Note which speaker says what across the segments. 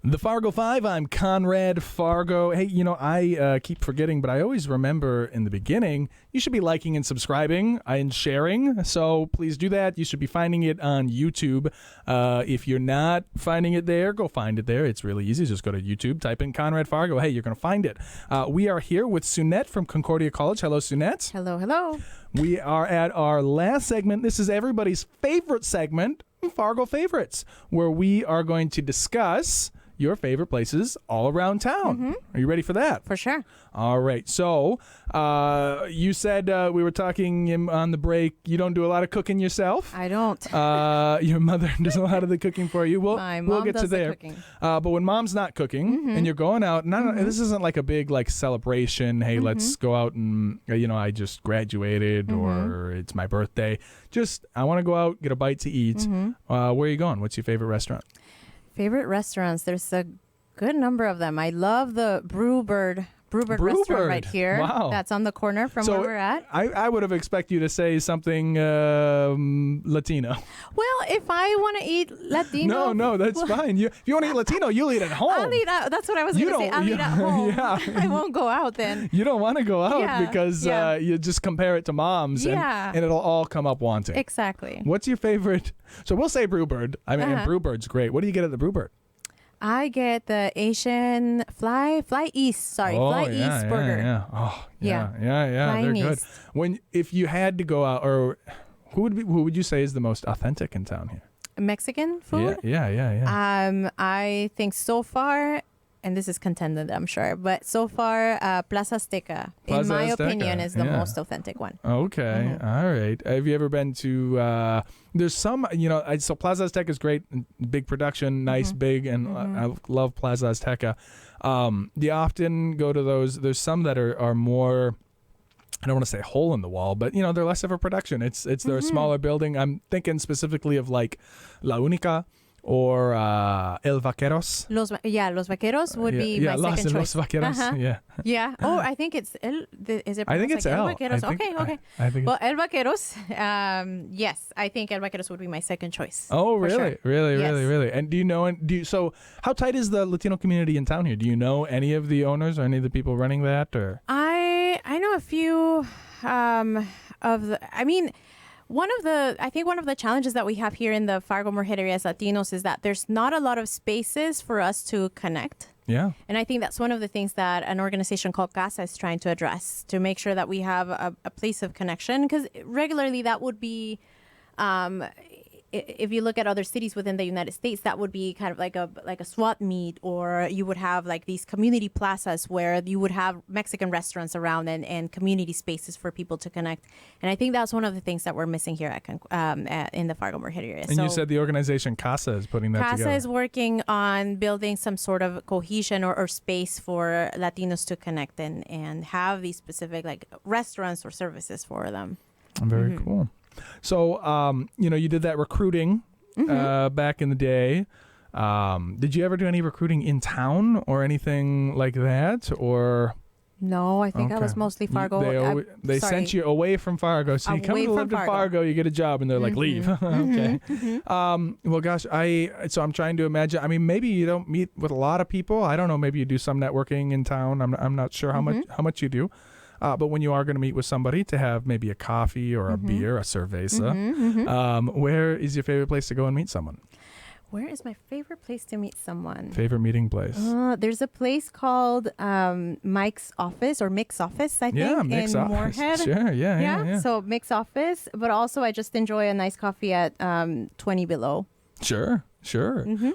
Speaker 1: The Fargo Five, I'm Conrad Fargo. Hey, I keep forgetting, but I always remember in the beginning, you should be liking and subscribing and sharing. So please do that. You should be finding it on YouTube. If you're not finding it there, go find it there. It's really easy. Just go to YouTube, type in Conrad Fargo. Hey, you're going to find it. We are here with Sunet from Concordia College. Hello, Sunet.
Speaker 2: Hello, hello.
Speaker 1: We are at our last segment. This is everybody's favorite segment, Fargo Favorites, where we are going to discuss your favorite places all around town. Mm-hmm. Are you ready for that?
Speaker 2: For sure.
Speaker 1: All right. So you said we were talking on the break. You don't do a lot of cooking yourself.
Speaker 2: I don't.
Speaker 1: Your mother does a lot of the cooking for you.
Speaker 2: My mom
Speaker 1: we'll get
Speaker 2: does
Speaker 1: to there.
Speaker 2: the cooking.
Speaker 1: But when mom's not cooking and you're going out, this isn't like a big celebration. Hey, let's go out and I just graduated or it's my birthday. Just I want to go out, get a bite to eat. Where are you going? What's your favorite restaurant?
Speaker 2: Favorite restaurants? There's a good number of them. I love the Brew Bird restaurant right here.
Speaker 1: Wow.
Speaker 2: That's on the corner from where we're at.
Speaker 1: I would have expected you to say something Latino.
Speaker 2: Well, if I want to eat Latino.
Speaker 1: No, that's fine. If you want to eat Latino, you'll eat at home.
Speaker 2: I'll eat out. That's what I was going to say. I'll eat at home. Yeah. I won't go out then.
Speaker 1: You don't want to go out because you just compare it to mom's and it'll all come up wanting.
Speaker 2: Exactly.
Speaker 1: What's your favorite? So we'll say Brew Bird. I mean, and Brew Bird's great. What do you get at the Brew Bird?
Speaker 2: I get the Asian Fly East burger.
Speaker 1: Yeah. Oh, yeah. They're good. If you had to go out, or who would you say is the most authentic in town here?
Speaker 2: Mexican food?
Speaker 1: Yeah.
Speaker 2: I think so far, and this is contended, I'm sure, but so far, Plaza Azteca, in my opinion, is the most authentic one.
Speaker 1: Okay. All right. Have you ever been to, there's some, so Plaza Azteca is great, big production, nice, big, and I love Plaza Azteca. You often go to those, there's some that are more, I don't want to say hole in the wall, but they're less of a production. They're a smaller building. I'm thinking specifically of like La Única, or El Vaqueros.
Speaker 2: Los Vaqueros would be my second choice.
Speaker 1: Los Vaqueros,
Speaker 2: yeah. Oh, I think it's El. Is it?
Speaker 1: I think it's El
Speaker 2: Vaqueros. Okay.
Speaker 1: I think
Speaker 2: El Vaqueros. Yes, I think El Vaqueros would be my second choice.
Speaker 1: Oh, really?
Speaker 2: Sure.
Speaker 1: Really? And do you know? So, how tight is the Latino community in town here? Do you know any of the owners or any of the people running that? Or
Speaker 2: I know a few of the. I mean. One of the challenges that we have here in the Fargo Moorhead area as Latinos is that there's not a lot of spaces for us to connect.
Speaker 1: Yeah. And
Speaker 2: I think that's one of the things that an organization called Casa is trying to address, to make sure that we have a place of connection. Because regularly that would be, if you look at other cities within the United States, that would be kind of like a swap meet, or you would have like these community plazas where you would have Mexican restaurants around and community spaces for people to connect. And I think that's one of the things that we're missing here in the Fargo Moorhead area.
Speaker 1: And you said the organization Casa is putting that together.
Speaker 2: Casa is working on building some sort of cohesion or space for Latinos to connect and have these specific like restaurants or services for them.
Speaker 1: Very cool. So, you did that recruiting back in the day. Did you ever do any recruiting in town or anything like that? Or
Speaker 2: no, I think I was mostly Fargo.
Speaker 1: They sent you away from Fargo. So you come to live in Fargo, you get a job, and they're like, leave. Okay. Well, gosh, so I'm trying to imagine. I mean, maybe you don't meet with a lot of people. I don't know. Maybe you do some networking in town. I'm not sure how much you do. But when you are going to meet with somebody to have maybe a coffee or a beer, a cerveza, where is your favorite place to go and meet someone?
Speaker 2: Where is my favorite place to meet someone?
Speaker 1: Favorite meeting place?
Speaker 2: There's a place called Mick's Office, or Mick's Office, I think,
Speaker 1: Mick's
Speaker 2: in
Speaker 1: Office.
Speaker 2: Moorhead.
Speaker 1: Sure, yeah.
Speaker 2: So Mick's Office, but also I just enjoy a nice coffee at 20 Below.
Speaker 1: Sure.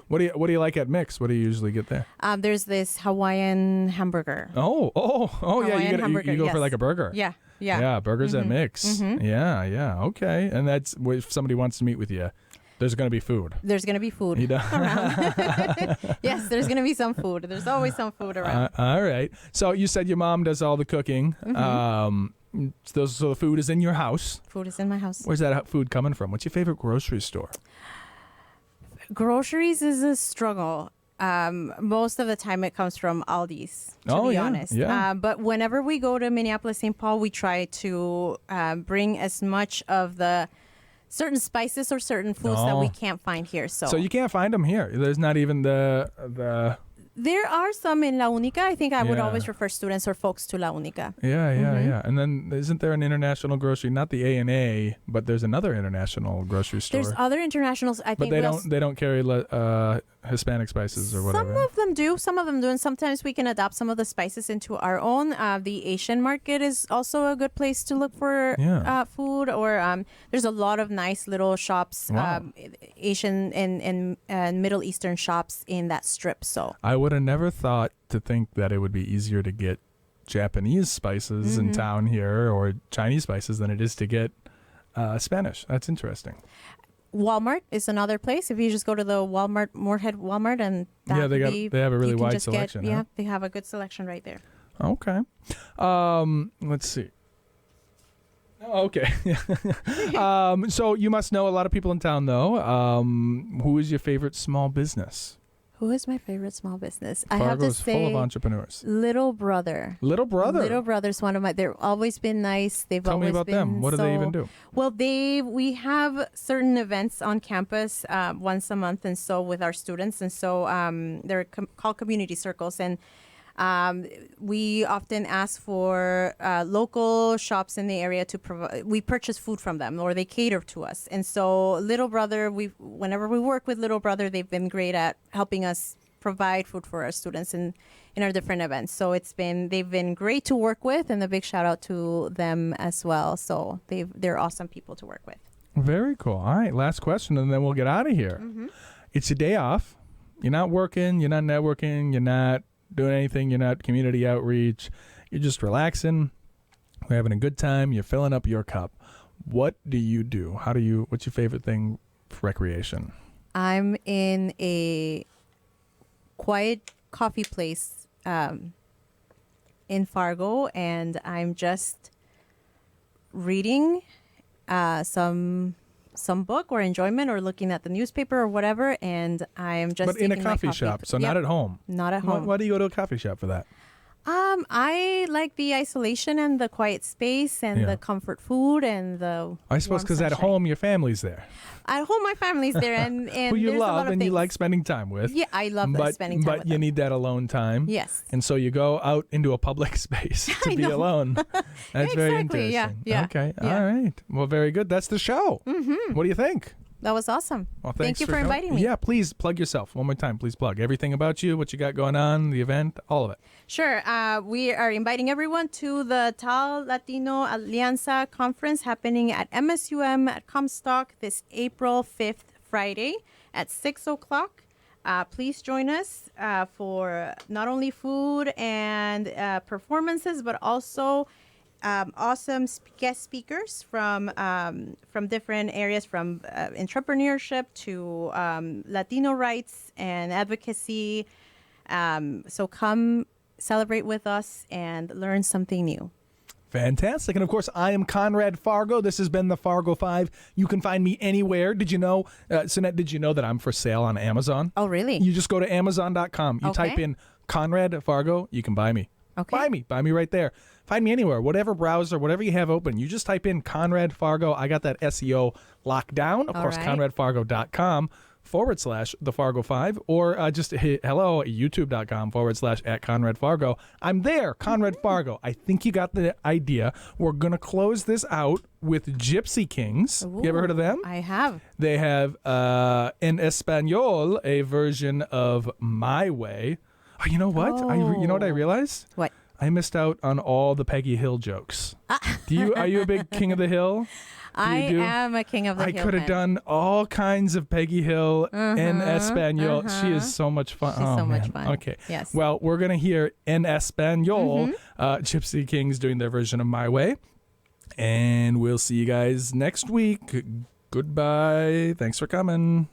Speaker 1: What do you like at Mick's? What do you usually get there?
Speaker 2: There's this Hawaiian hamburger.
Speaker 1: Yeah. You go for like a burger.
Speaker 2: Yeah.
Speaker 1: Burgers at Mick's. Yeah. Okay. And that's if somebody wants to meet with you, there's going to be food.
Speaker 2: There's going to be food around. Yes, there's going to be some food. There's always some food around.
Speaker 1: All right. So you said your mom does all the cooking. So the food is in your house.
Speaker 2: Food is in my house.
Speaker 1: Where's that food coming from? What's your favorite grocery store?
Speaker 2: Groceries is a struggle. Most of the time it comes from Aldi's, to be honest.
Speaker 1: Yeah.
Speaker 2: But whenever we go to Minneapolis, St. Paul, we try to bring as much of the certain spices or certain foods that we can't find here.
Speaker 1: So you can't find them here. There's not even the.
Speaker 2: There are some in La Única. I think I would always refer students or folks to La Única.
Speaker 1: Yeah. And then isn't there an international grocery? Not the A&A, but there's another international grocery store.
Speaker 2: There's other internationals. I think
Speaker 1: but they don't carry Hispanic spices or whatever.
Speaker 2: Some of them do. And sometimes we can adopt some of the spices into our own. The Asian market is also a good place to look for food. Or there's a lot of nice little shops, Asian and Middle Eastern shops in that strip. So
Speaker 1: I would have never thought to think that it would be easier to get Japanese spices in town here or Chinese spices than it is to get Spanish. That's interesting.
Speaker 2: Walmart is another place. If you just go to the Moorhead Walmart, and they
Speaker 1: have a really wide selection.
Speaker 2: They have a good selection right there.
Speaker 1: Okay. Let's see. Okay. So you must know a lot of people in town, though. Who is your favorite small business?
Speaker 2: Who is my favorite small business?
Speaker 1: Fargo's
Speaker 2: I have to say,
Speaker 1: full of entrepreneurs.
Speaker 2: Little Brother.
Speaker 1: Little
Speaker 2: Brother's one of my. They've always been nice.
Speaker 1: Tell me about them. What do they even do?
Speaker 2: Well, we have certain events on campus once a month, and so with our students, and so they're called community circles, and we often ask for local shops in the area to provide. We purchase food from them, or they cater to us. And so, Little Brother, whenever we work with Little Brother, they've been great at helping us provide food for our students in our different events. So they've been great to work with, and a big shout out to them as well. So they're awesome people to work with.
Speaker 1: Very cool. All right, last question, and then we'll get out of here. Mm-hmm. It's a day off. You're not working. You're not networking. You're not doing anything. You're not community outreach. You're just relaxing. We're having a good time. You're filling up your cup. What do you do? What's your favorite thing for recreation?
Speaker 2: I'm in a quiet coffee place in Fargo, and I'm just reading some book or enjoyment, or looking at the newspaper or whatever, and I'm just.
Speaker 1: But in a coffee shop, so not at home.
Speaker 2: Not at home.
Speaker 1: Why do you go to a coffee shop for that?
Speaker 2: I like the isolation and the quiet space and the comfort food and the.
Speaker 1: I suppose because at home your family's there.
Speaker 2: At home, my family's there, and
Speaker 1: who you love and you like spending time with.
Speaker 2: Yeah, I love spending time with
Speaker 1: But you need that alone time.
Speaker 2: Yes.
Speaker 1: And so you go out into a public space to be alone. That's very interesting.
Speaker 2: Yeah.
Speaker 1: Okay. Yeah. All right. Well, very good. That's the show.
Speaker 2: Mm-hmm.
Speaker 1: What do you think?
Speaker 2: That was awesome.
Speaker 1: Well,
Speaker 2: thank you for inviting me.
Speaker 1: Yeah, please plug yourself one more time. Please plug everything about you, what you got going on, the event, all of it.
Speaker 2: Sure. We are inviting everyone to the Tal Latino Alianza Conference happening at MSUM at Comstock this April 5th, Friday at 6 o'clock. Please join us for not only food and performances, but also awesome guest speakers from different areas, from entrepreneurship to Latino rights and advocacy. So come celebrate with us and learn something new.
Speaker 1: Fantastic. And of course, I am Conrad Fargo. This has been the Fargo Five. You can find me anywhere. Did you know, Sunet, did you know that I'm for sale on Amazon?
Speaker 2: Oh, really?
Speaker 1: You just go to Amazon.com. You type in Conrad Fargo, you can buy me.
Speaker 2: Okay.
Speaker 1: Buy me right there. Find me anywhere, whatever browser, whatever you have open. You just type in Conrad Fargo. I got that SEO locked down. Of course, ConradFargo.com /the Fargo Five, or just hit hello youtube.com / Conrad Fargo. I'm there, Conrad Fargo. I think you got the idea. We're going to close this out with Gypsy Kings.
Speaker 2: Ooh,
Speaker 1: you ever heard of them?
Speaker 2: I have.
Speaker 1: They have en Espanol a version of My Way. Oh, you know what? You know what I realized?
Speaker 2: What?
Speaker 1: I missed out on all the Peggy Hill jokes. Are you a big King of the Hill?
Speaker 2: I am a King of the Hill.
Speaker 1: I could have done all kinds of Peggy Hill en Espanol. She is so much fun.
Speaker 2: She's so much fun.
Speaker 1: Okay.
Speaker 2: Yes.
Speaker 1: Well, we're going to hear en Espanol, Gypsy Kings doing their version of My Way. And we'll see you guys next week. Goodbye. Thanks for coming.